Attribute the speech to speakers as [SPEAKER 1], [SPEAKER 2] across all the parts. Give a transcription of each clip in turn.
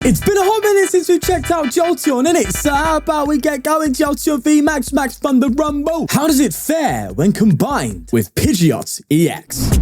[SPEAKER 1] It's been a hot minute since we checked out Jolteon, innit? So how about we get going? Jolteon VMAX Max Thunder Rumble. How does it fare when combined with Pidgeot EX?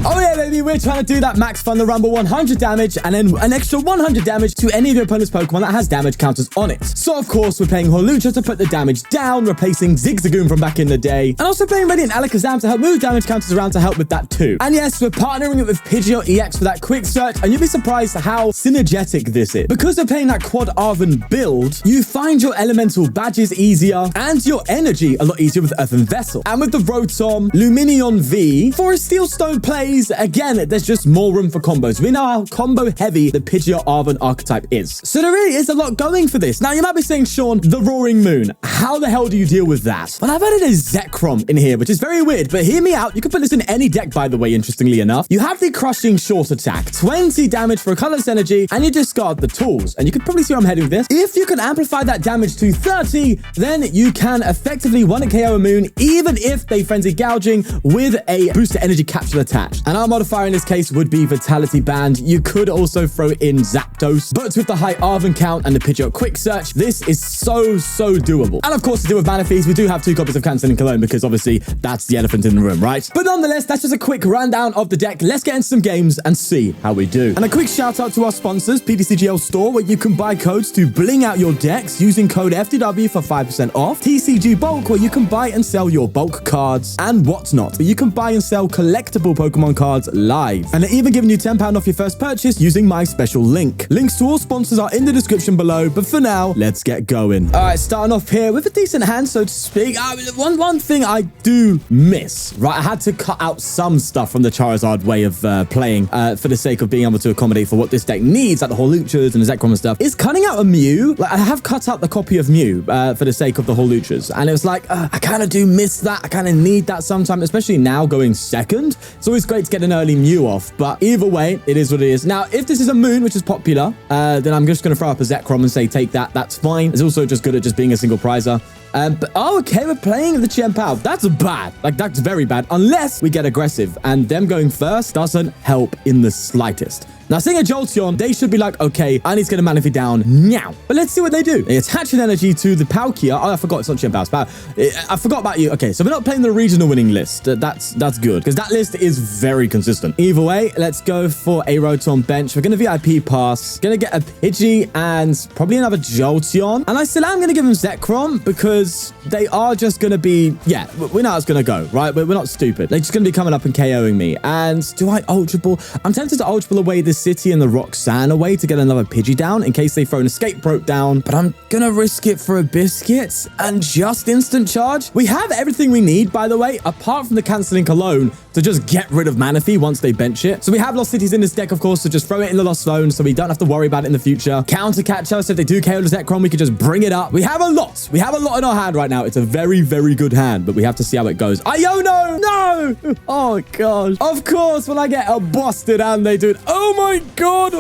[SPEAKER 1] Oh yeah, baby, we're trying to do that Max Thunder Rumble 100 damage and then an extra 100 damage to any of your opponent's Pokemon that has damage counters on it. So, of course, we're playing Hawlucha to put the damage down, replacing Zigzagoon from back in the day, and also playing Radiant Alakazam to help move damage counters around to help with that too. And yes, we're partnering it with Pidgeot EX for that quick search, and you'll be surprised how synergetic this is. Because we're playing that quad Arven build, you find your elemental badges easier and your energy a lot easier with Earthen Vessel. And with the Rotom, Lumineon V, for a Steel Stone plays, again, there's just more room for combos. We know how combo heavy the Pidgeot Arven archetype is. So there really is a lot going for this. Now, you might be saying, Sean, the Roaring Moon. How the hell do you deal with that? Well, I've added a Zekrom in here, which is very weird, but hear me out. You can put this in any deck, by the way, interestingly enough. You have the Crushing Short Attack, 20 damage for a colorless energy, and you discard the tools. And you can probably see where I'm heading with this. If you can amplify that damage to 30, then you can effectively one KO a Moon, even if they Frenzy Gouging with a booster energy capsule attached. And our modifier in this case would be Vitality Band. You could also throw in Zapdos, but with the high Arven count and the Pidgeot Quick Search, this is so doable. And of course, to do with mana fees, we do have 2 copies of Canceling Cologne because obviously that's the elephant in the room, right? But nonetheless, that's just a quick rundown of the deck. Let's get into some games and see how we do. And a quick shout out to our sponsors, ptcgl store, where you can buy codes to bling out your decks using code FTW for 5% off. TCG Bulk, where you can buy and sell your bulk cards and whatnot. You can buy and sell collectible Pokemon cards live. And they're even giving you £10 off your first purchase using my special link. Links to all sponsors are in the description below, but for now, let's get going. All right, starting off here with a decent hand, so to speak. One thing I do miss, right? I had to cut out some stuff from the Charizard way of playing for the sake of being able to accommodate for what this deck needs, like the Hawluchas and the Zekrom and stuff, is cutting out a Mew. Like, I have cut out the copy of Mew for the sake of the Hawluchas, and it was like, I kind of do miss that. I kind of need that sometimes, especially now going second. It's always great to get an early Mew off, but either way, it is what it is. Now, if this is a Moon, which is popular, then I'm just going to throw up a Zekrom and say, take that. That's fine. It's also just good at just being a single prizer. Okay, we're playing the Chien-Pao. That's bad. Like, that's very bad. Unless we get aggressive. And them going first doesn't help in the slightest. Now, seeing a Jolteon, they should be like, okay, I need to get a mana feed down now. But let's see what they do. They attach an energy to the Palkia. Oh, I forgot it's not Chien-Pao's Pao. I forgot about you. Okay, so we're not playing the regional winning list. That's good, because that list is very consistent. Either way, let's go for a Rotom bench. We're going to VIP pass. Going to get a Pidgey and probably another Jolteon. And I still am going to give him Zekrom because they are just going to be, yeah, we know how it's going to go, right? We're not stupid. They're just going to be coming up and KOing me. And do I Ultra Ball? I'm tempted to Ultra Ball away this City and the Roxanne away to get another Pidgey down in case they throw an Escape Rope down, but I'm gonna risk it for a Biscuit and just instant charge. We have everything we need, by the way, apart from the Canceling Cologne to just get rid of Manaphy once they bench it. So we have Lost Cities in this deck, of course, so just throw it in the Lost Zone so we don't have to worry about it in the future. Counter catch us. If they do KO the Zekrom, we can just bring it up. We have a lot. We have a lot in our hand right now. It's a very good hand, but we have to see how it goes. Iono! No! Oh, gosh. Of course, when I get a busted hand, they do it. Oh, my God.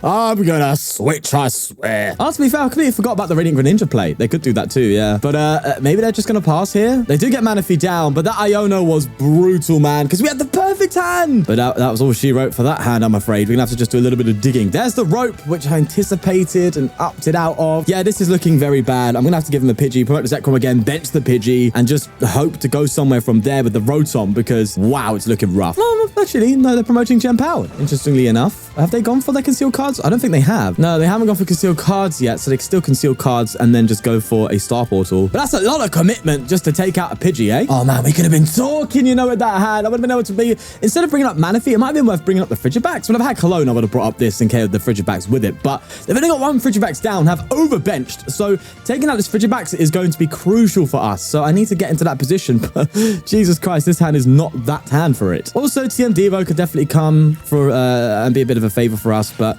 [SPEAKER 1] I'm gonna switch, I swear. Oh, to be fair, I completely forgot about the Radiant Greninja play. They could do that too, yeah. But maybe they're just gonna pass here. They do get Manaphy down, but that Iono was brutal, man, because we had the perfect hand. But that was all she wrote for that hand, I'm afraid. We're gonna have to just do a little bit of digging. There's the rope, which I anticipated and opted out of. Yeah, this is looking very bad. I'm gonna have to give him a Pidgey, promote the Zekrom again, bench the Pidgey, and just hope to go somewhere from there with the Rotom, because, wow, it's looking rough. No, actually, no, they're promoting Chien-Pao. Interestingly enough, have they gone for their concealed cards? I don't think they have. No, they haven't gone for concealed cards yet, so they can still conceal cards and then just go for a Star Portal. But that's a lot of commitment just to take out a Pidgey, eh? Oh, man, we could have been talking, you know, with that hand. I would have been able to be... Instead of bringing up Manaphy, it might have been worth bringing up the Frigibacks. When I've had Cologne, I would have brought up this and KO'd the Frigibacks with it. But they've only got one Frigibacks down, have overbenched. So taking out this Frigibacks is going to be crucial for us. So I need to get into that position. But Jesus Christ, this hand is not that hand for it. Also, TM Devo could definitely come for and be a bit of a favor for us, but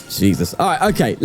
[SPEAKER 1] Jesus. All right, okay.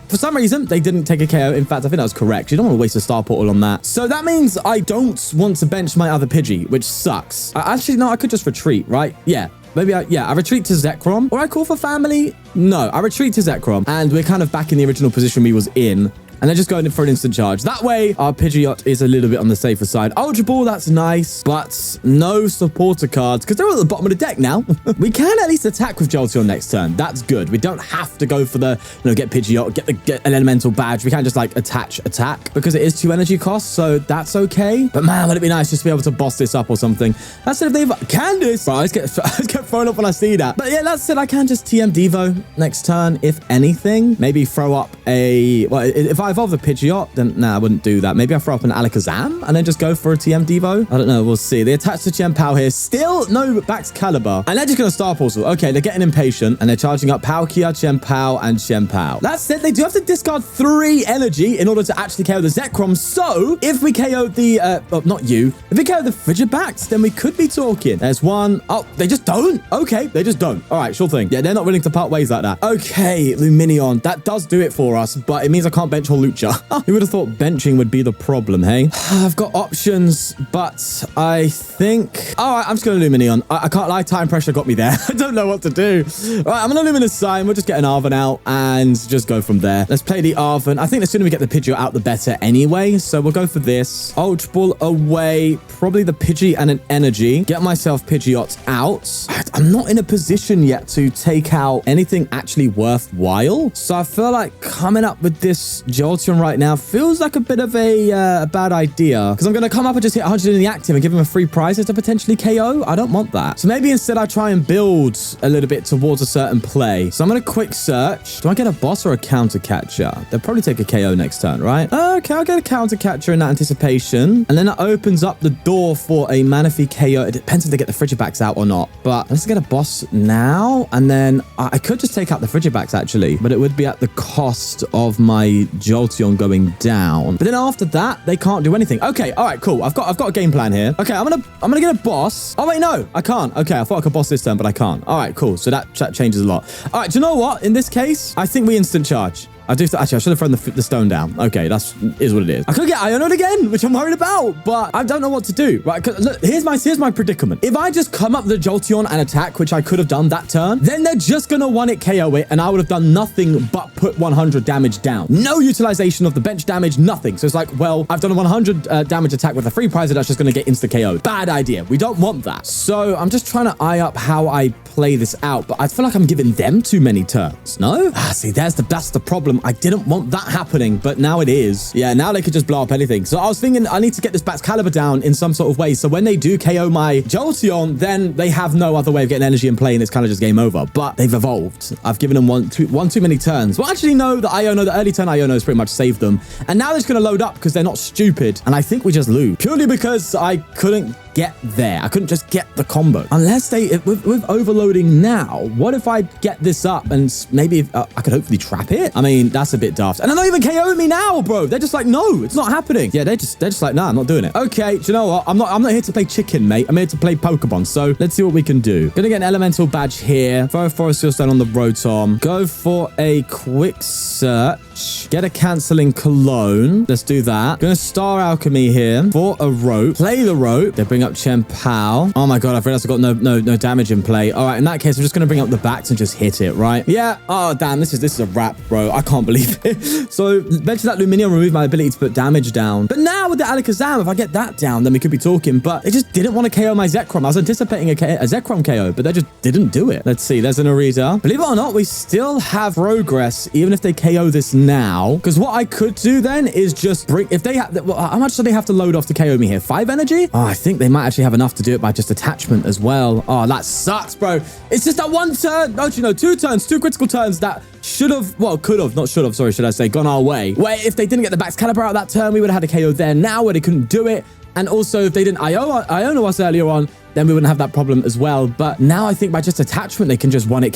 [SPEAKER 1] For some reason, they didn't take a KO. In fact, I think that was correct. You don't want to waste a Star Portal on that. So that means I don't want to bench my other Pidgey, which sucks. Actually, no, I could just retreat, right? Yeah. Maybe I retreat to Zekrom, or I call for family. No, I retreat to Zekrom, and we're kind of back in the original position we was in and then just going in for an instant charge. That way, our Pidgeot is a little bit on the safer side. Ultra Ball, that's nice, but no supporter cards because they're at the bottom of the deck now. We can at least attack with Jolteon next turn. That's good. We don't have to go for the, get Pidgeot, get an elemental badge. We can't just like attack because it is 2 energy costs, so that's okay. But man, would it be nice just to be able to boss this up or something. That's it. If they've Candice, bro, I just get thrown up when I see that. But yeah, that's it. I can just TM Devo next turn, if anything. Maybe throw up a, well, if I evolve the Pidgeot, then nah, I wouldn't do that. Maybe I throw up an Alakazam and then just go for a TM Devo. I don't know. We'll see. They attach to Chien-Pao here. Still no Baxcalibur. And they're just going to Star Portal. Okay, they're getting impatient and they're charging up Palkia, Chien-Pao, and Chien-Pao. That said, they do have to discard 3 energy in order to actually KO the Zekrom. So if we KO the, not you, if we KO the Frigibax, then we could be talking. There's one. Oh, they just don't. Okay, they just don't. All right, sure thing. Yeah, they're not willing to part ways like that. Okay, Lumineon. That does do it for us, but it means I can't bench Hawlucha. Who would have thought benching would be the problem, hey? I've got options, but I think... All right, I'm just going to Lumineon. I can't lie, time pressure got me there. I don't know what to do. All right, I'm going to Luminous Sign. We'll just get an Arven out and just go from there. Let's play the Arven. I think the sooner we get the Pidgeot out, the better anyway. So we'll go for this. Ultra Ball away. Probably the Pidgey and an energy. Get myself Pidgeot out. I'm not in a position yet to take out anything actually worthwhile. So I feel like coming up with this Jolteon right now feels like a bit of a bad idea. Because I'm going to come up and just hit 100 in the active and give him a free prizes to potentially KO. I don't want that. So maybe instead I try and build a little bit towards a certain play. So I'm going to quick search. Do I get a boss or a counter catcher? They'll probably take a KO next turn, right? Okay, I'll get a counter catcher in that anticipation. And then that opens up the door for a Manaphy KO. It depends if they get the Frigibax out or not. But let's get a boss now. And then I could just take out the Frigibax actually, but it would be at the cost of my Jolteon going down. But then after that, they can't do anything. Okay, all right, cool. I've got a game plan here. Okay, I'm gonna get a boss. Oh wait, no, I can't. Okay, I thought I could boss this turn, but I can't. All right, cool. So that changes a lot. All right, do you know what? In this case, I think we instant charge. Actually, I should have thrown the stone down. Okay, is what it is. I could get Iono again, which I'm worried about, but I don't know what to do. Right, look, here's my predicament. If I just come up the Jolteon and attack, which I could have done that turn, then they're just gonna 1-hit KO it, and I would have done nothing but put 100 damage down. No utilization of the bench damage, nothing. So it's like, well, I've done a 100 damage attack with a free prize that's just gonna get insta KO'd. Bad idea. We don't want that. So I'm just trying to eye up how I play this out, but I feel like I'm giving them too many turns. No? See, that's the problem. I didn't want that happening, but now it is. Yeah, now they could just blow up anything. So I was thinking I need to get this Baxcalibur down in some sort of way. So when they do KO my Jolteon, then they have no other way of getting energy and play, and it's kind of just game over. But they've evolved. I've given them one too many turns. Well, actually, no, the early turn Iono has pretty much saved them. And now they're just going to load up because they're not stupid. And I think we just lose. Purely because I couldn't get there. I couldn't just get the combo. Unless with overloading now, what if I get this up and maybe I could hopefully trap it? I mean, that's a bit daft. And they're not even KOing me now, bro. They're just like, no, it's not happening. Yeah, they're just like, nah, I'm not doing it. Okay, do you know what? I'm not here to play chicken, mate. I'm here to play Pokemon. So let's see what we can do. Gonna get an elemental badge here. Throw a Forest Seal Stone on the Rotom. Go for a quick search. Get a Canceling Cologne. Let's do that. Gonna Star Alchemy here for a rope. Play the rope. They bring up Chien-Pao. Oh my god, I've realized I've got no damage in play. All right, in that case, I'm just gonna bring up the backs and just hit it, right? Yeah. Oh damn, this is a wrap, bro. I can't believe it. So mention that Lumineon removed my ability to put damage down. But now with the Alakazam, if I get that down, then we could be talking. But they just didn't want to KO my Zekrom. I was anticipating a Zekrom KO, but they just didn't do it. Let's see. There's an Arita. Believe it or not, we still have progress, even if they KO this now. Because what I could do then is just bring... If they have... Well, how much do they have to load off to KO me here? 5 energy? Oh, I think they might actually have enough to do it by just attachment as well. Oh, that sucks, bro. It's just that one turn. Don't you know? 2 turns, 2 critical turns that should have... Well, could have. Not should have. Sorry, should I say. Gone our way. Where if they didn't get the Baxcalibur out that turn, we would have had a KO there now where they couldn't do it. And also, if they didn't Iono us earlier on, then we wouldn't have that problem as well. But now I think by just attachment, they can just 1-hit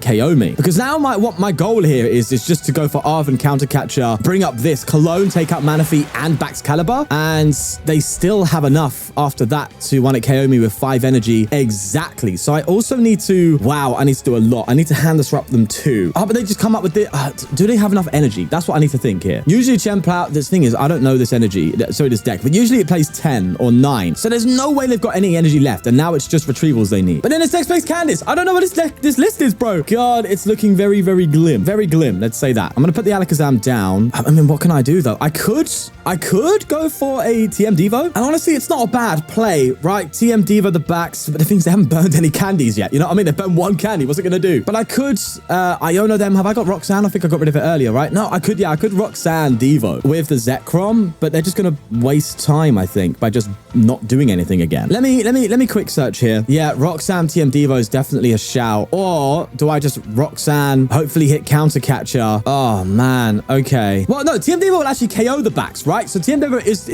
[SPEAKER 1] KO me. Because now what my goal here is just to go for Arven counter catcher, bring up this Cologne, take out Manaphy and Baxcalibur. And they still have enough after that to 1-hit KO me with 5 energy. Exactly. So I also need to... Wow, I need to do a lot. I need to hand disrupt them too. Oh, but they just come up with the... do they have enough energy? That's what I need to think here. Usually Chien-Pao... This thing is, I don't know this energy. Sorry, this deck. But usually it plays 10 or 9. So there's no way they've got any energy left. left, and now it's just retrievals they need. But then it's next place Candice. I don't know what this list is, bro. God, it's looking very, very glim. Very glim. Let's say that. I'm gonna put the Alakazam down. I mean, what can I do though? I could go for a TM Devo. And honestly, it's not a bad play, right? TM Devo the backs, but the things they haven't burned any candies yet. You know what I mean? They burned one candy. What's it gonna do? But I could Iono them. Have I got Roxanne? I think I got rid of it earlier, right? No, I could Roxanne Devo with the Zekrom, but they're just gonna waste time, I think, by just not doing anything again. Let me quick search here. Yeah, Roxanne TM Devo is definitely a shout. Or do I just Roxanne, hopefully hit counter catcher? Oh man, okay. Well, no, TM Devo will actually KO the backs, right? So TM Devo is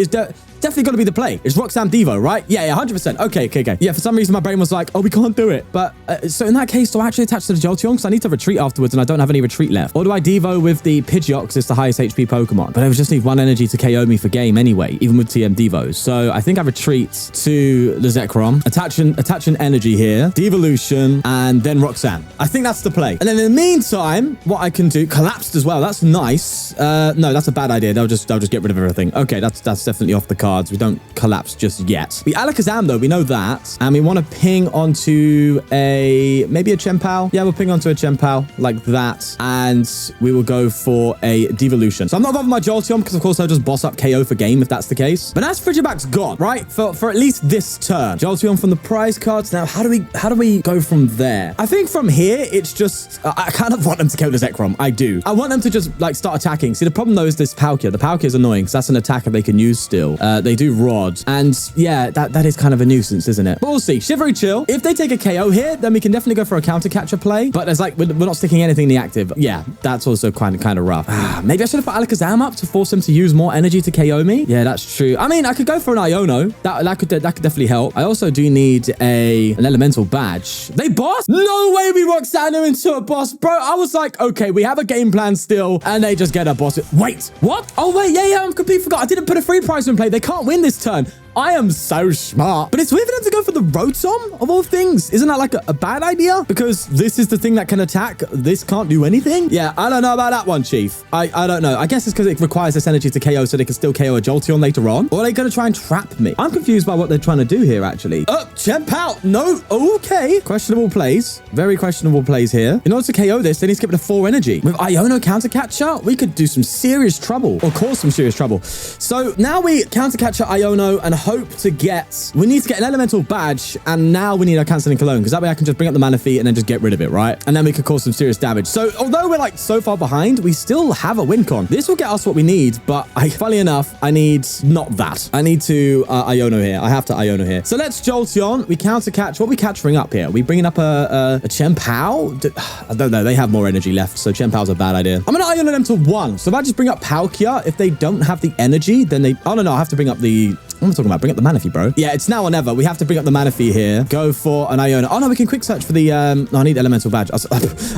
[SPEAKER 1] definitely got to be the play. It's Roxanne Devo, right? Yeah, 100%. Okay. Yeah, for some reason, my brain was like, oh, we can't do it. But so in that case, do I actually attach to the Jolteon? Because I need to retreat afterwards and I don't have any retreat left. Or do I Devo with the Pidgeot because it's the highest HP Pokemon? But I would just need one energy to KO me for game anyway, even with TM Devo. So I think I retreat to the Zekrom, attach an energy here, Devolution, and then Roxanne. I think that's the play. And then in the meantime, what I can do, Collapsed as well. That's nice. No, that's a bad idea. They'll just get rid of everything. Okay, that's definitely off the cards. We don't collapse just yet. The Alakazam, though, we know that. And we want to ping onto maybe a Chien-Pao. Yeah, we'll ping onto a Chien-Pao like that. And we will go for a Devolution. So I'm not bothered my Jolteon because, of course, I'll just boss up KO for game if that's the case. But that's Frigiback's gone, right? For at least this turn. Jolteon from the prize cards. Now, how do we go from there? I think from here, it's just... I kind of want them to kill the Zekrom. I do. I want them to just, like, start attacking. See, the problem, though, is this Palkia. The Palkia is annoying because that's an attacker they can use still. They do Rod. And, yeah, that is kind of a nuisance, isn't it? But we'll see. Shivery Chill. If they take a KO here, then we can definitely go for a counter catcher play. But there's, like, we're not sticking anything in the active. Yeah, that's also kind of rough. Maybe I should have put Alakazam up to force him to use more energy to KO me. Yeah, that's true. I mean, I could go for an Iono. That could definitely help. I also do need an Elemental Badge. They boss? No way we Roxanne into a boss. Bro, I was like, okay, we have a game plan still, and they just get a boss. Wait, what? Oh, wait, yeah, I completely forgot. I didn't put a free prize in play. They can't win this turn. I am so smart. But it's weird for them to go for the Rotom of all things. Isn't that like a bad idea? Because this is the thing that can attack. This can't do anything. Yeah, I don't know about that one, Chief. I don't know. I guess it's because it requires this energy to KO so they can still KO a Jolteon later on. Or are they going to try and trap me? I'm confused by what they're trying to do here, actually. Chien-Pao. No. Okay. Questionable plays. Very questionable plays here. In order to KO this, they need to get rid of 4 energy. With Iono counter catcher, we could do some serious trouble or cause some serious trouble. So now we counter catcher Iono and hope to get... We need to get an Elemental Badge, and now we need our Canceling Cologne, because that way I can just bring up the Manaphy and then just get rid of it, right? And then we could cause some serious damage. So, although we're, like, so far behind, we still have a win con. This will get us what we need, but funny enough, I need not that. I need to Iono here. I have to Iono here. So, let's Jolteon. We counter catch. What are we catching up here? Are we bringing up a Chien-Pao? I don't know. They have more energy left, so Chien-Pao's a bad idea. I'm going to Iono them to 1. So, if I just bring up Palkia, if they don't have the energy, then they... Oh, no, I have to bring up the... What am I talking about? Bring up the Manaphy, bro. Yeah, it's now or never. We have to bring up the Manaphy here. Go for an Iono. Oh, no, we can quick search for the... No, I need Elemental Badge.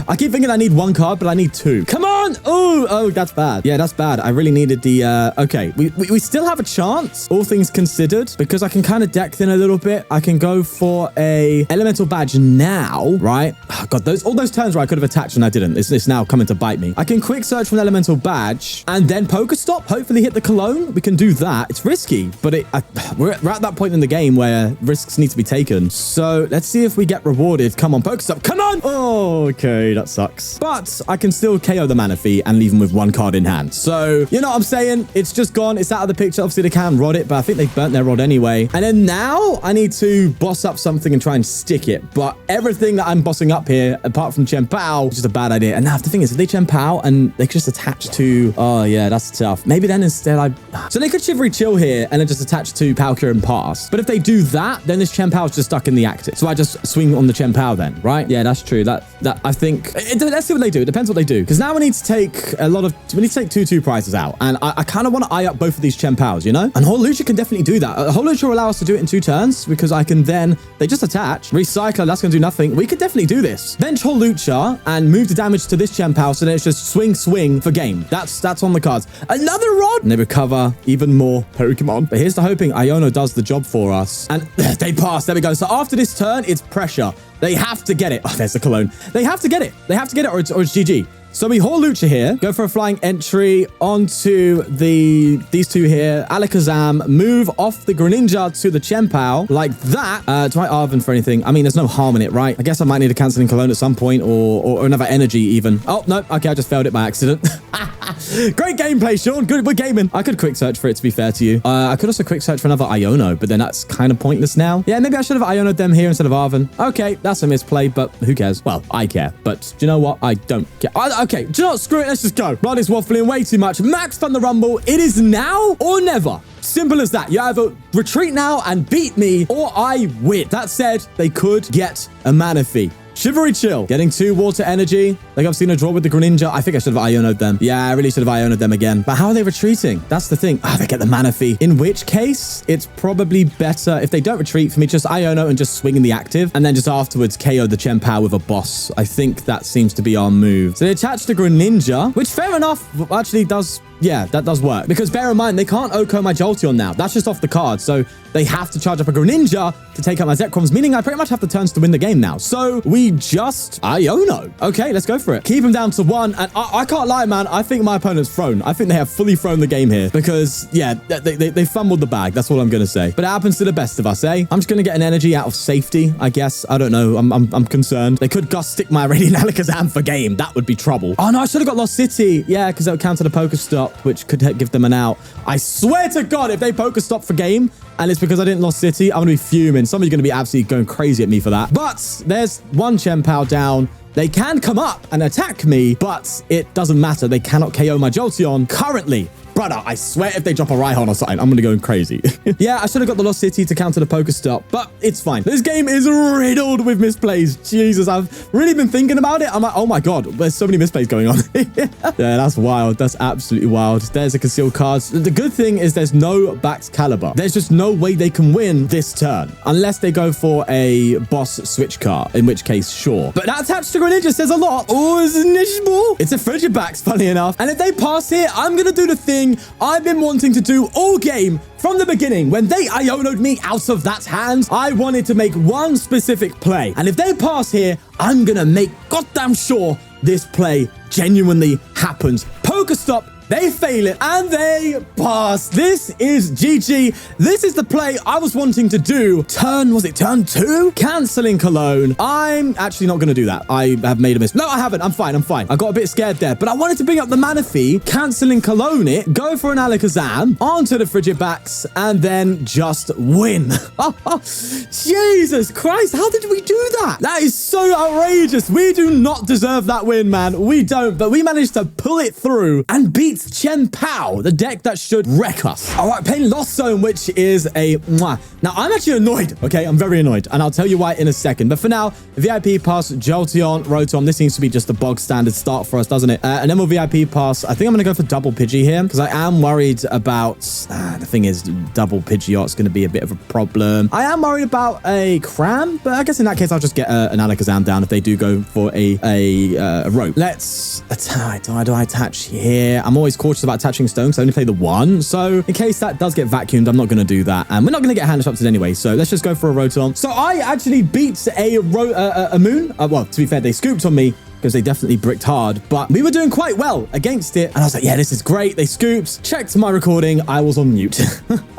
[SPEAKER 1] I keep thinking I need 1 card, but I need 2. Come on! Oh, that's bad. Yeah, that's bad. I really needed the... Okay, we still have a chance, all things considered, because I can kind of deck thin a little bit. I can go for a Elemental Badge now, right? Oh, God, all those turns where I could have attached and I didn't. It's now coming to bite me. I can quick search for an Elemental Badge and then Pokestop, hopefully hit the Cologne. We can do that. It's risky, but we're at that point in the game where risks need to be taken. So let's see if we get rewarded. Come on, Pokestop. Come on. Oh, okay. That sucks. But I can still KO the Manaphy and leave him with 1 card in hand. So you know what I'm saying? It's just gone. It's out of the picture. Obviously, they can rod it, but I think they've burnt their rod anyway. And then now I need to boss up something and try and stick it. But everything that I'm bossing up here, apart from Chien-Pao, which is a bad idea. And now the thing is, if they Chien-Pao and they could just attach to... Oh, yeah, that's tough. Maybe then instead So they could Shivery Chill here and then just attach to Palkia and pass. But if they do that, then this Chien-Pao is just stuck in the active. So I just swing on the Chien-Pao then, right? Yeah, that's true. That I think... Let's see what they do. It depends what they do. Because now we need to take we need to take 2 prizes out. And I kind of want to eye up both of these Chien-Paos, you know? And Hawlucha can definitely do that. Hawlucha will allow us to do it in 2 turns because I can then... They just attach. Recycler, that's going to do nothing. We could definitely do this. Bench Hawlucha and move the damage to this Chien-Pao so then it's just swing for game. That's on the cards. Another rod! And they recover even more Pokemon. But here's the hoping Iono does the job for us. And they pass. There we go. So after this turn, it's pressure. They have to get it. Oh, there's the Cologne. They have to get it. They have to get it or it's GG. So we Hawlucha here, go for a flying entry onto these two here. Alakazam, move off the Greninja to the Chien-Pao like that. Do I Arven for anything? I mean, there's no harm in it, right? I guess I might need a Canceling Cologne at some point or another energy even. Oh, no. Okay, I just failed it by accident. Great gameplay, Sean. Good. We're gaming. I could quick search for it, to be fair to you. I could also quick search for another Iono, but then that's kind of pointless now. Yeah, maybe I should have Iono'd them here instead of Arven. Okay, that's a misplay, but who cares? Well, I care, but do you know what? I don't care. Okay, do you know what? Screw it. Let's just go. Rod is waffling way too much. Max Thunder Rumble. It is now or never. Simple as that. You either retreat now and beat me, or I win. That said, they could get a Manaphy. Shivery Chill, getting 2 water energy. Like I've seen a draw with the Greninja. I think I should have Iono'd them. Yeah, I really should have Iono'd them again. But how are they retreating? That's the thing. They get the Manaphy. In which case, it's probably better if they don't retreat for me, just Iono and just swing in the active. And then just afterwards KO the Chien-Pao with a boss. I think that seems to be our move. So they attach the Greninja, which fair enough actually does... Yeah, that does work. Because bear in mind, they can't OHKO my Jolteon now. That's just off the card. So they have to charge up a Greninja to take out my Zekroms, meaning I pretty much have the turns to win the game now. So we just Iono. Okay, let's go for it. Keep him down to 1. And I can't lie, man. I think my opponent's thrown. I think they have fully thrown the game here. Because, yeah, they fumbled the bag. That's all I'm going to say. But it happens to the best of us, eh? I'm just going to get an energy out of safety, I guess. I don't know. I'm concerned. They could gust stick my Radiant Alakazam for game. That would be trouble. Oh, no, I should have got Lost City. Yeah, because that would counter the Pokestop, which could give them an out. I swear to God, if they Pokestop for game, and it's because I didn't Lost City, I'm going to be fuming. Somebody's going to be absolutely going crazy at me for that. But there's one Chien-Pao down. They can come up and attack me, but it doesn't matter. They cannot KO my Jolteon currently. Brother, I swear if they drop a Rhyhorn or something, I'm going to go crazy. Yeah, I should have got the Lost City to counter the Pokestop, but it's fine. This game is riddled with misplays. Jesus, I've really been thinking about it. I'm like, oh my God, there's so many misplays going on. Yeah, that's wild. That's absolutely wild. There's a concealed card. The good thing is there's no Bax Caliber. There's just no way they can win this turn unless they go for a boss switch card, in which case, sure. But that attached to Greninja says a lot. Oh, it's a Niche Ball. It's a Frigibax, funny enough. And if they pass here, I'm going to do the thing I've been wanting to do all game from the beginning. When they Iono'd me out of that hand, I wanted to make one specific play. And if they pass here, I'm going to make goddamn sure this play genuinely happens. Pokestop. They fail it and they pass. This is GG. This is the play I was wanting to do. Was it turn 2? Canceling Cologne. I'm actually not going to do that. I have made a mistake. No, I haven't. I'm fine. I got a bit scared there, but I wanted to bring up the Manaphy, Canceling Cologne it, go for an Alakazam onto the Frigibax, and then just win. Jesus Christ. How did we do that? That is so outrageous. We do not deserve that win, man. We don't, but we managed to pull it through and beat Chien-Pao, the deck that should wreck us. All right, playing Lost Zone, which is a mwah. Now, I'm actually annoyed, okay? I'm very annoyed, and I'll tell you why in a second. But for now, VIP Pass, Jolteon, Rotom. This seems to be just the bog standard start for us, doesn't it? And then we'll VIP Pass. I think I'm going to go for double Pidgey here, because I am worried about... the thing is, double Pidgeot's going to be a bit of a problem. I am worried about a Cram, but I guess in that case, I'll just get an Alakazam down if they do go for a rope. Let's... Do I attach here? I'm always cautious about attaching stone because I only play the 1. So in case that does get vacuumed, I'm not going to do that. And we're not going to get hand disrupted anyway. So let's just go for a Rotom. So I actually beat a Moon. Well, to be fair, they scooped on me because they definitely bricked hard, but we were doing quite well against it. And I was like, yeah, this is great. They scooped. Checked my recording. I was on mute,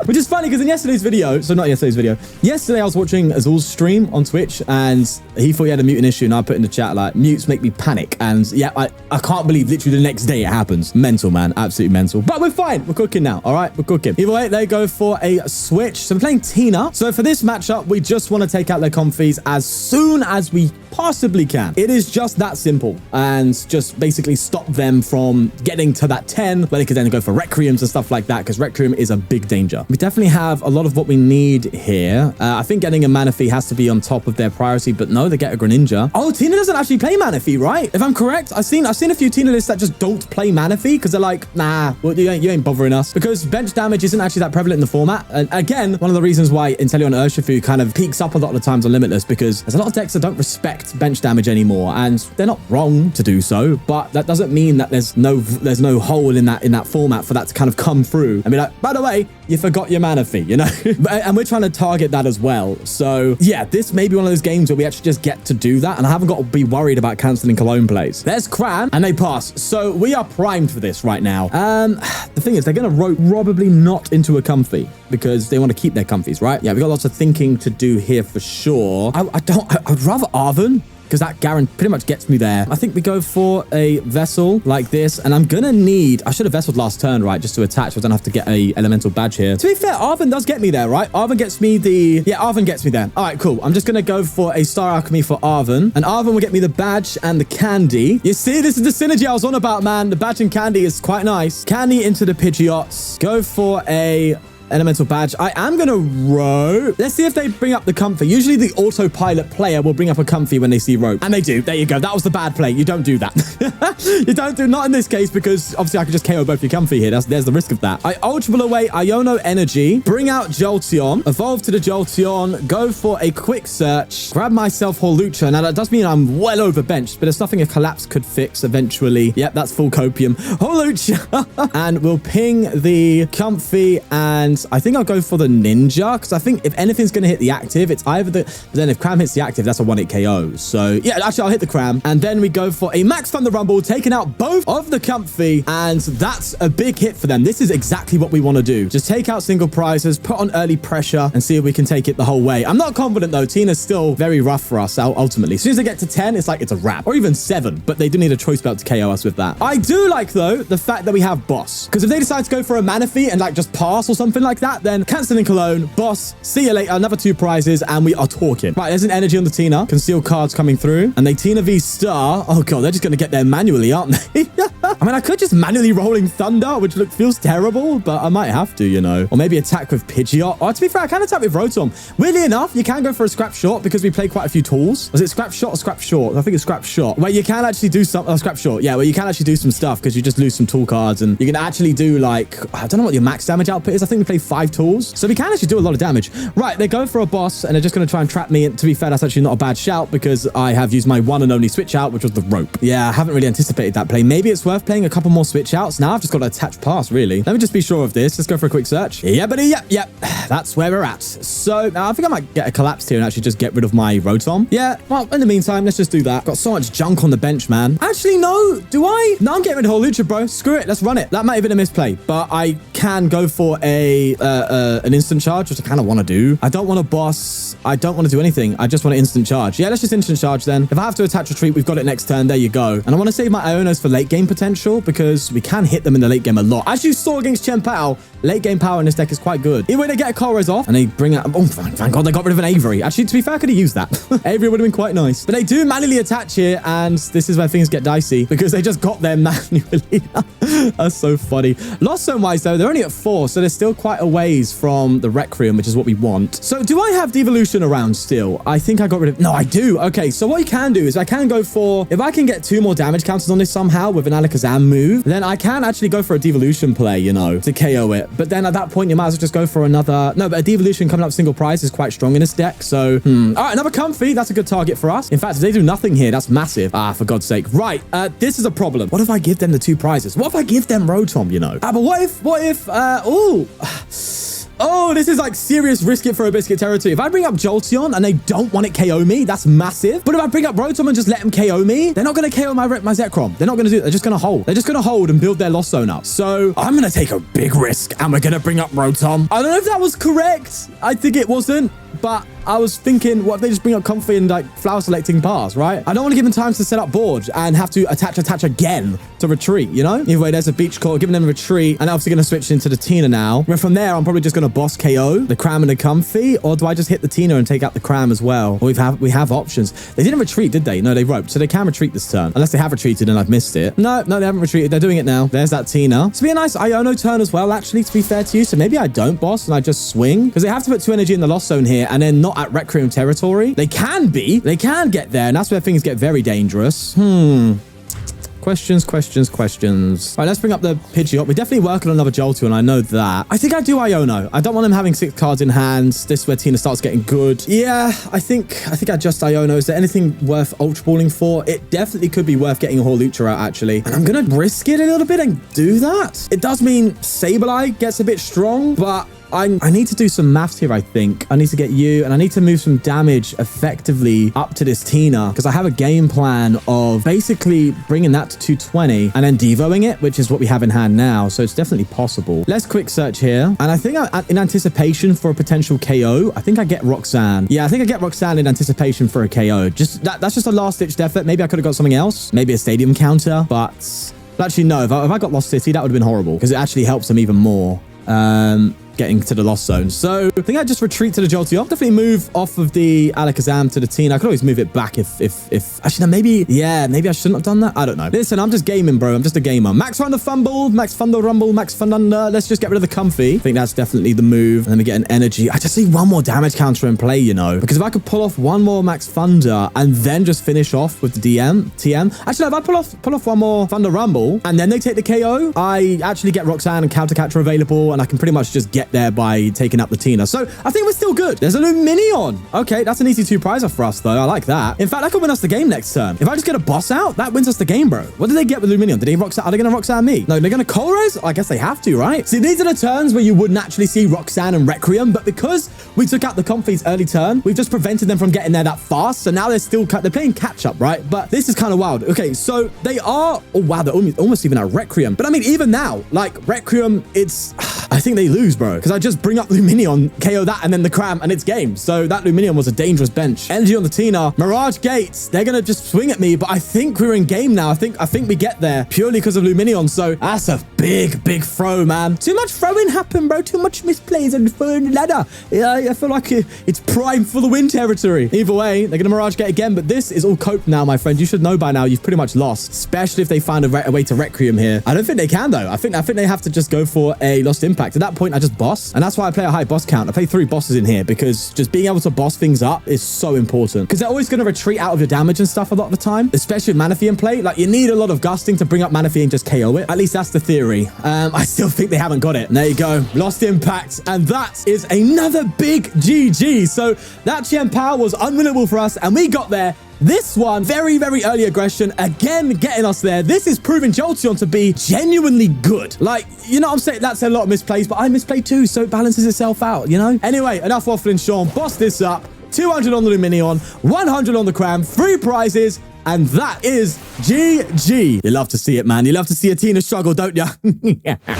[SPEAKER 1] which is funny because in yesterday's video, so not yesterday's video, yesterday I was watching Azul's stream on Twitch and he thought he had a muting issue. And I put in the chat, like, mutes make me panic. And yeah, I can't believe literally the next day it happens. Mental, man. Absolutely mental. But we're fine. We're cooking now. All right, we're cooking. Either way, they go for a switch. So we're playing Tina. So for this matchup, we just want to take out their Comfies as soon as we possibly can. It is just that simple. And just basically stop them from getting to that 10 where they could then go for Requiems and stuff like that, because Requiem is a big danger. We definitely have a lot of what we need here. I think getting a Manaphy has to be on top of their priority, but no, they get a Greninja. Oh, Tina doesn't actually play Manaphy, right? If I'm correct, I've seen a few Tina lists that just don't play Manaphy because they're like, nah, well, you ain't bothering us, because bench damage isn't actually that prevalent in the format. And again, one of the reasons why Inteleon Urshifu kind of peaks up a lot of the times on Limitless, because there's a lot of decks that don't respect bench damage anymore, and they're not wrong to do so, but that doesn't mean that there's no hole in that format for that to kind of come through and be like, by the way, you forgot your mana fee, you know? And we're trying to target that as well. So yeah, this may be one of those games where we actually just get to do that. And I haven't got to be worried about canceling Cologne plays. There's Cran and they pass. So we are primed for this right now. The thing is, they're going to rope probably not into a comfy because they want to keep their comfies, right? Yeah, we got lots of thinking to do here for sure. I'd rather Arven, because that pretty much gets me there. I think we go for a vessel like this, and I'm gonna need, I should have vesseled last turn, right, just to attach, so I don't have to get a elemental badge here. To be fair, Arven does get me there, right? Arven gets me Arven gets me there. All right, cool. I'm just gonna go for a Star Alchemy for Arven, and Arven will get me the badge and the candy. You see, this is the synergy I was on about, man. The badge and candy is quite nice. Candy into the Pidgeots. Go for a elemental badge. I am going to rope. Let's see if they bring up the comfy. Usually the autopilot player will bring up a comfy when they see rope. And they do. There you go. That was the bad play. You don't do that. You don't do, not in this case, because obviously I could just KO both your comfy here. There's the risk of that. I Ultra Ball away Iono Energy, bring out Jolteon, evolve to the Jolteon, go for a quick search, grab myself Hawlucha. Now that does mean I'm well over benched, but it's nothing a collapse could fix eventually. Yep, that's full copium. Hawlucha. And we'll ping the comfy, and I think I'll go for the ninja, because I think if anything's going to hit the active, it's either the... But then if Cram hits the active, that's a 1-hit KO. So yeah, actually I'll hit the Cram. And then we go for a Max Thunder Rumble, taking out both of the comfy. And that's a big hit for them. This is exactly what we want to do. Just take out single prizes, put on early pressure, and see if we can take it the whole way. I'm not confident though. Tina's still very rough for us ultimately. As soon as they get to 10, it's like it's a wrap. Or even 7. But they do need a choice belt to KO us with that. I do like though the fact that we have boss. Because if they decide to go for a mana fee and like just pass or something like that, then Canceling Cologne, boss, see you later, another 2 prizes, and we are talking. Right, there's an energy on the Tina. Concealed cards coming through. And they Tina V Star. Oh god, they're just going to get there manually, aren't they? I mean, I could just manually Rolling Thunder, which feels terrible, but I might have to, you know. Or maybe attack with Pidgeot. Oh, to be fair, I can attack with Rotom. Weirdly enough, you can go for a scrap shot because we play quite a few tools. Was it scrap shot or scrap short? I think it's scrap shot. Where you can actually do some... Oh, scrap short. Yeah, where you can actually do some stuff because you just lose some tool cards and you can actually do like... I don't know what your max damage output is. I think we play 5 tools. So we can actually do a lot of damage. Right, they go for a boss and they're just going to try and trap me. And to be fair, that's actually not a bad shout because I have used my one and only switch out, which was the rope. Yeah, I haven't really anticipated that play. Maybe it's worth playing a couple more switch outs. Now I've just got to attach pass, really. Let me just be sure of this. Let's go for a quick search. Yeah, buddy. Yep. That's where we're at. So I think I might get a collapsed here and actually just get rid of my Rotom. Yeah, well, in the meantime, let's just do that. Got so much junk on the bench, man. Actually, no. Do I? No, I'm getting rid of Hawlucha, bro. Screw it. Let's run it. That might have been a misplay, but I can go for an instant charge, which I kind of want to do. I don't want a boss. I don't want to do anything. I just want an instant charge. Yeah, let's just instant charge then. If I have to attach retreat, we've got it next turn. There you go. And I want to save my Ionos for late game potential because we can hit them in the late game a lot. As you saw against Chien-Pao, late game power in this deck is quite good. Either way, they get a Colress off and they bring out... Oh, thank God they got rid of an Avery. Actually, to be fair, I could have used that. Avery would have been quite nice. But they do manually attach here, and this is where things get dicey because they just got there manually. That's so funny. Lost Zone-wise, though, they're only at 4, so they're still quite a ways from the Requiem, which is what we want. So do I have Devolution around still? I think I got rid of... No, I do. Okay, so what you can do is I can go for... If I can get 2 more damage counters on this somehow with an Alakazam move, then I can actually go for a Devolution play, you know, to KO it. But then at that point, you might as well just go for another... No, but a Devolution coming up single prize is quite strong in this deck. So, all right, another comfy. That's a good target for us. In fact, if they do nothing here, that's massive. Ah, for God's sake. Right, this is a problem. What if I give them the 2 prizes? What if I give them Rotom, you know? But what if, Oh, this is like serious risk it for a biscuit territory. If I bring up Jolteon and they don't want it KO me, that's massive. But if I bring up Rotom and just let them KO me, they're not going to KO my Zekrom. They're not going to do it. They're just going to hold. They're just going to hold and build their Lost Zone up. So I'm going to take a big risk and we're going to bring up Rotom. I don't know if that was correct. I think it wasn't. But I was thinking, what if they just bring up comfy and like flower selecting pars, right? I don't want to give them time to set up board and have to attach again to retreat, you know? Either way, there's a beach court, giving them a retreat, and obviously going to switch into the Tina now. Where from there, I'm probably just going to boss KO the Cram and the comfy, or do I just hit the Tina and take out the Cram as well? Or we have options. They didn't retreat, did they? No, they roped, so they can retreat this turn. Unless they have retreated and I've missed it. No, they haven't retreated. They're doing it now. There's that Tina. It's be a nice Iono turn as well, actually, to be fair to you. So maybe I don't boss and I just swing, because they have to put 2 energy in the Lost Zone here, and then not at Requiem territory. They can get there, and that's where things get very dangerous. Questions. All right, let's bring up the Pidgeot. We're definitely working on another Jolteon, I know that. I think I do Iono. I don't want him having 6 cards in hand. This is where Tina starts getting good. Yeah, I think I just Iono. Is there anything worth Ultra Balling for? It definitely could be worth getting a Hawlucha out, actually. And I'm going to risk it a little bit and do that. It does mean Sableye gets a bit strong, but I need to do some maths here, I think. I need to get you, and I need to move some damage effectively up to this Tina, because I have a game plan of basically bringing that to 220 and then devoing it, which is what we have in hand now. So it's definitely possible. Let's quick search here. And I think in anticipation for a potential KO, I think I get Roxanne. Yeah, I think I get Roxanne in anticipation for a KO. That's just a last-ditched effort. Maybe I could have got something else. Maybe a stadium counter, but actually, no. If I got Lost City, that would have been horrible because it actually helps them even more. Getting to the lost zone. So I think I just retreat to the Jolteon. Definitely move off of the Alakazam to the Tina. I could always move it back if actually, no, maybe I shouldn't have done that. I don't know. Listen, I'm just gaming, bro. I'm just a gamer. Max Thunder Fumble, Max Thunder Rumble, Max Thunder. Let's just get rid of the Comfy. I think that's definitely the move. And then we get an energy. I just need one more damage counter in play, you know, because if I could pull off one more Max Thunder and then just finish off with the TM. Actually, no, if I pull off one more Thunder Rumble and then they take the KO, I actually get Roxanne and Counter Catcher available, and I can pretty much just get there by taking up the Tina. So I think we're still good. There's a Lumineon. Okay, that's an easy 2-prizer for us, though. I like that. In fact, that could win us the game next turn. If I just get a boss out, that wins us the game, bro. What did they get with Lumineon? Are they going to Roxanne me? No, they're going to Colress? I guess they have to, right? See, these are the turns where you would naturally see Roxanne and Requiem, but because we took out the Comfy's early turn, we've just prevented them from getting there that fast. So now they're playing catch up, right? But this is kind of wild. Okay, so they are, oh wow, they're almost even at Requiem. But I mean, even now, like Requiem, I think they lose, bro, because I just bring up Lumineon, KO that, and then the Cram, and it's game. So that Lumineon was a dangerous bench. Energy on the Tina. Mirage Gates, they're going to just swing at me, but I think we're in game now. I think we get there purely because of Lumineon. So that's a big throw, man. Too much throwing happened, bro. Too much misplays and throwing ladder. Yeah, I feel like it's prime for the win territory. Either way, they're going to Mirage Gate again, but this is all coped now, my friend. You should know by now you've pretty much lost, especially if they find a way to Requiem here. I don't think they can, though. I think they have to just go for a Lost Impact. At that point, I just boss, and that's why I play a high boss count. I play 3 bosses in here because just being able to boss things up is so important, because they're always going to retreat out of your damage and stuff a lot of the time, especially with Manaphy in play. Like, you need a lot of gusting to bring up Manaphy and just KO it. At least that's the theory. I still think they haven't got it. And there you go. Lost Impact. And that is another big GG. So that Chien-Pao was unwinnable for us, and we got there. This one, very early aggression, again, getting us there. This is proving Jolteon to be genuinely good. Like, you know what I'm saying? That's a lot of misplays, but I misplayed too, so it balances itself out, you know? Anyway, enough waffling, Sean. Boss this up. 200 on the Lumineon, 100 on the Cram, 3 prizes, and that is GG. You love to see it, man. You love to see a Tina struggle, don't you?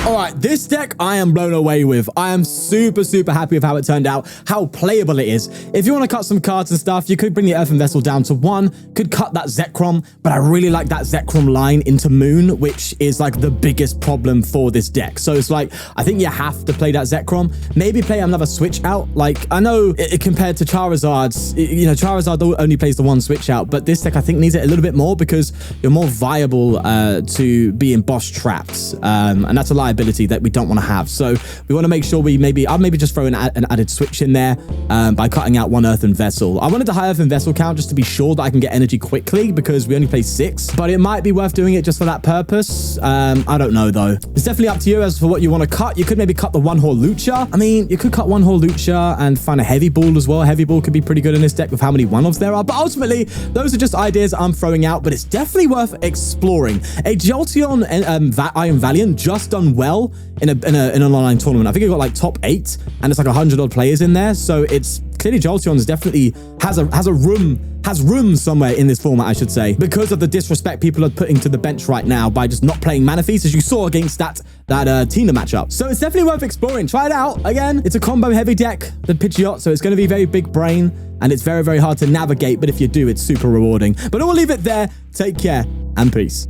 [SPEAKER 1] All right, this deck I am blown away with. I am super happy with how it turned out, how playable it is. If you want to cut some cards and stuff, you could bring the Earthen Vessel down to 1, could cut that Zekrom, but I really like that Zekrom line into Moon, which is like the biggest problem for this deck. So it's like, I think you have to play that Zekrom. Maybe play another switch out. Like, I know compared to Charizard's, you know, Charizard only plays the 1 switch out, but this deck I think needs it a little bit more because you're more viable to be in boss traps, and that's a liability that we don't want to have. So we want to make sure I'll maybe just throw an added switch in there by cutting out 1 Earthen Vessel. I wanted the high Earthen Vessel count just to be sure that I can get energy quickly because we only play 6, but it might be worth doing it just for that purpose. I don't know though. It's definitely up to you as for what you want to cut. You could maybe cut the 1 Hawlucha. I mean, you could cut 1 Hawlucha and find a Heavy Ball as well. Heavy Ball could be pretty good in this deck with how many 1-offs there are, but ultimately those are just ideas I'm throwing out, but it's definitely worth exploring. A Jolteon Iron Valiant just done well in an online tournament. I think it got like top 8, and it's like 100 odd players in there. So it's clearly Jolteon's definitely has room somewhere in this format, I should say, because of the disrespect people are putting to the bench right now by just not playing Mana Feast, as you saw against that Tina matchup. So it's definitely worth exploring. Try it out. Again, it's a combo heavy deck, the Pidgeot, so it's going to be very big brain, and it's very hard to navigate, but if you do, it's super rewarding. But I will leave it there. Take care and peace.